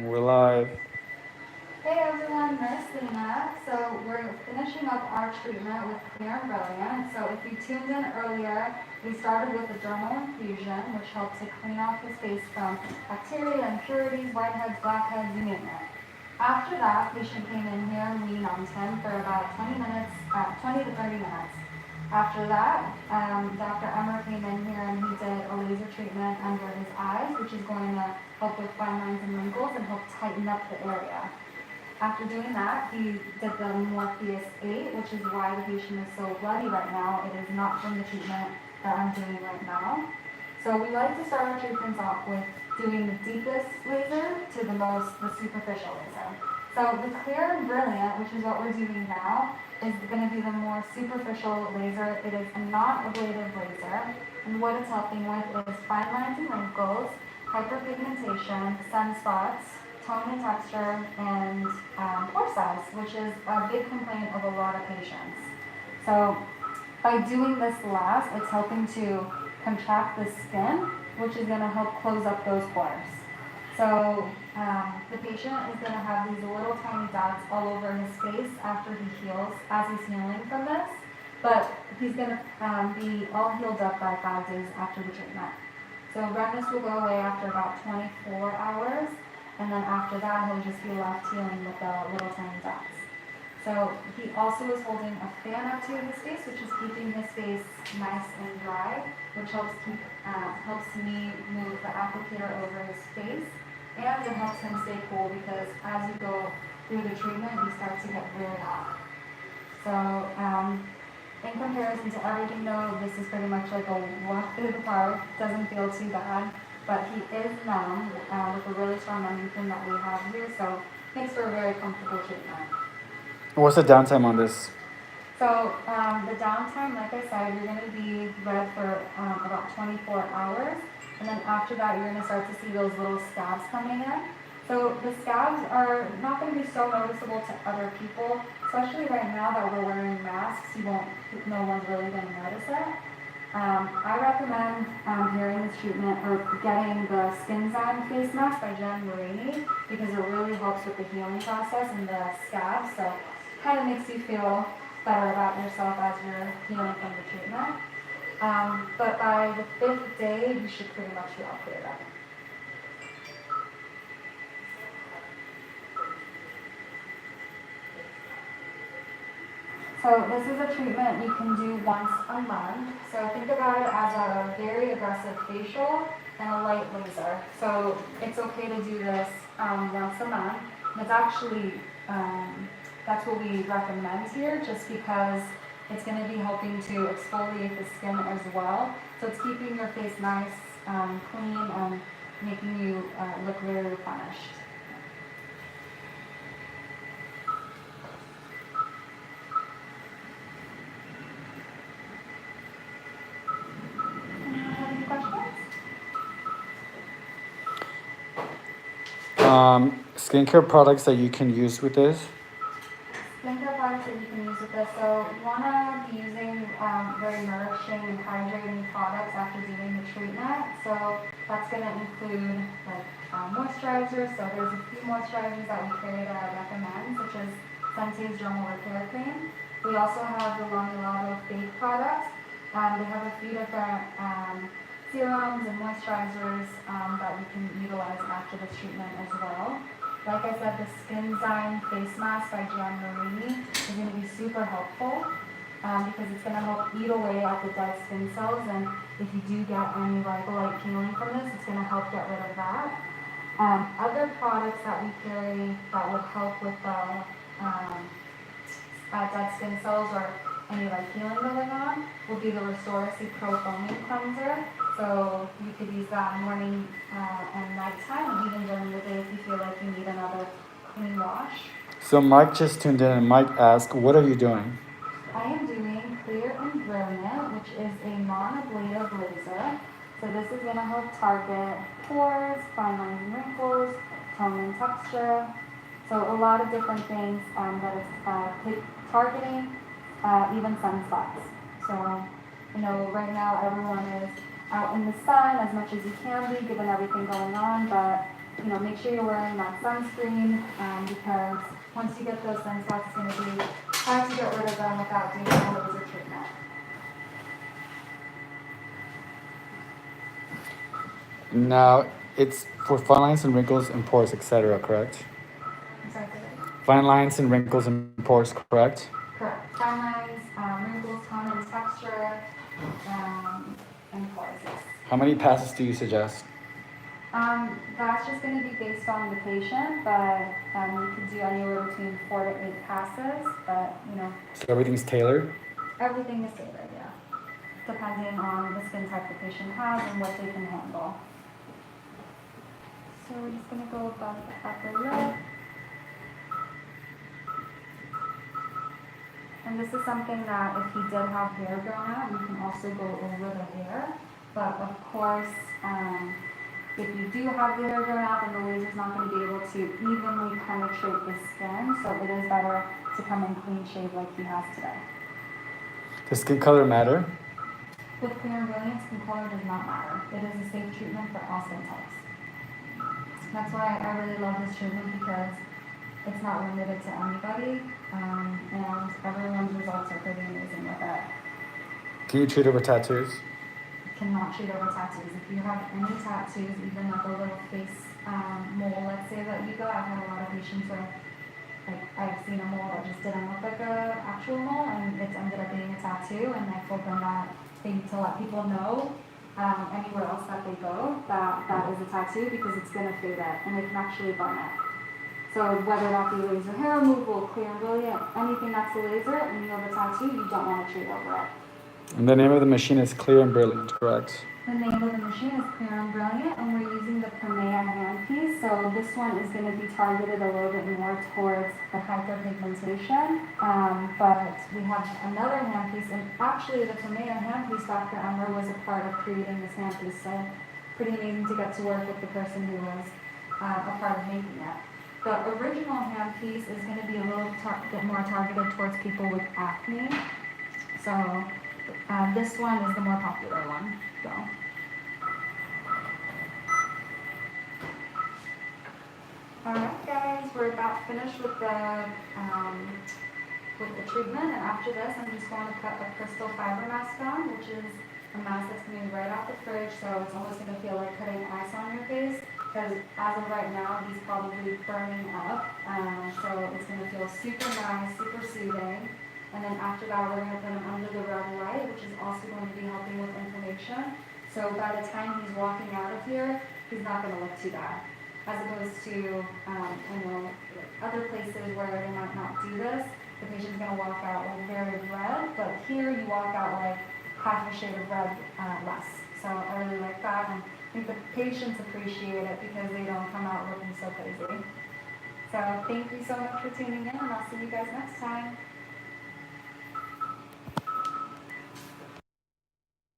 We're live. Hey everyone, Nurse Lina. So we're finishing up our treatment with Clear and Brilliant. So if you tuned in earlier, we started with the DermalInfusion, which helped to clean off his face from bacteria, impurities, whiteheads, blackheads, you name it. After that, patient came in here and we numbed him for about 20 minutes, 20 to 30 minutes. After that, Dr. Emer came in here and he did a laser treatment under his eyes, which is going to help with fine lines and wrinkles and help tighten up the area. After doing that, he did the Morpheus 8, which is why the patient is so bloody right now. It is not from the treatment that I'm doing right now. So we like to start our treatments off with doing the deepest laser to the superficial laser. So the Clear and Brilliant, which is what we're doing now, is going to be the more superficial laser. It is a non-ablative laser, and what it's helping with is fine lines and wrinkles, hyperpigmentation, sunspots, tone and texture, and pore size, which is a big complaint of a lot of patients. So by doing this last, it's helping to contract the skin, which is going to help close up those pores. So the patient is going to have these little tiny dots all over his face after he heals, as he's healing from this. But he's going to be all healed up by 5 days after the treatment. So redness will go away after about 24 hours, and then after that he'll just be left healing with the little tiny dots. So he also is holding a fan up to his face, which is keeping his face nice and dry, which helps me move the applicator over his face, and it helps him stay cool because as you go through the treatment, you start to get really hot. So in comparison to everything though, this is pretty much like a walk through the park. Doesn't feel too bad, but he is numb with a really strong numbing cream that we have here, so makes for a very comfortable treatment. What's the downtime on this? So the downtime, like I said, you're going to be red for about 24 hours, and then after that you're going to start to see those little scabs coming in. So the scabs are not going to be so noticeable to other people, especially right now that we're wearing masks. No one's really going to notice it. I recommend during this treatment or getting the Skinzyme face mask by Jen Marini because it really helps with the healing process and the scabs. So kind of makes you feel better about yourself as you're healing from the treatment. But by the 5th day, you should pretty much be all cleared up. So this is a treatment you can do once a month. So think about it as a very aggressive facial and a light laser. So it's okay to do this once a month. And it's actually, that's what we recommend here just because it's going to be helping to exfoliate the skin as well. So it's keeping your face nice, clean, and making you look really replenished. Any questions? Skincare products that you can use with this? Skincare products that you can use with this. So you want to be using very nourishing and hydrating products after doing the treatment. So that's going to include like moisturizers. So there's a few moisturizers that we carry that I recommend, such as Sensei's Dermal Repair Cream. We also have the Longilado Fake products. They have a few different serums and moisturizers that we can utilize after this treatment as well. Like I said, the Skinzyme face mask by Jen Marini is going to be super helpful because it's going to help eat away at the dead skin cells, and if you do get any ribosome peeling from this, it's going to help get rid of that. Other products that we carry that would help with the dead skin cells or any healing going on will be the Restoracy Pro Foaming Cleanser. So you could use that morning and nighttime, and even during the day if you feel like you need another clean wash. So Mike just tuned in and Mike asked, what are you doing? I am doing Clear and Brilliant, which is a non-ablative laser. So this is going to help target pores, fine lines and wrinkles, tone and texture. So a lot of different things that it's targeting, even sunspots. So, right now everyone is out in the sun as much as you can be, given everything going on, but make sure you're wearing that sunscreen because once you get those sunspots, it's going to be hard to get rid of them without doing a laser treatment. Now, it's for fine lines and wrinkles and pores, etc., correct? Exactly. Fine lines and wrinkles and pores, correct? Correct. Fine lines, wrinkles, tone and texture, and pores, yes. How many passes do you suggest? That's just going to be based on the patient, but you can do anywhere between 4 to 8 passes, but So everything's tailored? everything is tailored, yeah, depending on the skin type the patient has and what they can handle. So we're just going to go above the upper lip. And this is something that if he did have hair grown out, you can also go over the hair. But of course, if you do have the hair grown out, then the laser is not going to be able to evenly penetrate the skin. So it is better to come in clean shave like he has today. Does skin color matter? With clear and brilliant, skin color does not matter. It is a safe treatment for all skin types. That's why I really love this treatment because it's not limited to anybody, and everyone's results are pretty amazing with it. Can you treat over tattoos? Cannot treat over tattoos. If you have any tattoos, even like a little face mole, let's say that you got, I've had a lot of patients where I've seen a mole that just didn't look like an actual mole and it's ended up being a tattoo, and I told them that they need to let people know anywhere else that they go that is a tattoo because it's going to fade it and it can actually burn it. So whether that be laser hair removal, clear and brilliant, anything that's a laser and you have a tattoo, you don't want to treat over it. And the name of the machine is Clear and Brilliant, correct? The name of the machine is Clear and Brilliant, and we're using the Primea handpiece. So this one is going to be targeted a little bit more towards the hyperpigmentation. But we have another handpiece, and actually the Primea handpiece, Dr. Emer was a part of creating this handpiece. So pretty amazing to get to work with the person who was a part of making it. The original handpiece is going to be a little bit more targeted towards people with acne. So this one is the more popular one. So. Alright guys, we're about finished with the treatment, and after this I'm just going to cut a crystal fiber mask on, which is a mask that's coming right out the fridge, so it's almost going to feel like putting ice on your face, because as of right now he's probably burning up, so it's going to feel super nice, super soothing. And then after that, we're going to put him under the red light, which is also going to be helping with inflammation. So by the time he's walking out of here, he's not going to look too bad. As opposed to, other places where they might not do this, the patient's going to walk out like very red, but here you walk out like half a shade of red less. So I really like that, and I think the patients appreciate it because they don't come out looking so crazy. So thank you so much for tuning in, and I'll see you guys next time.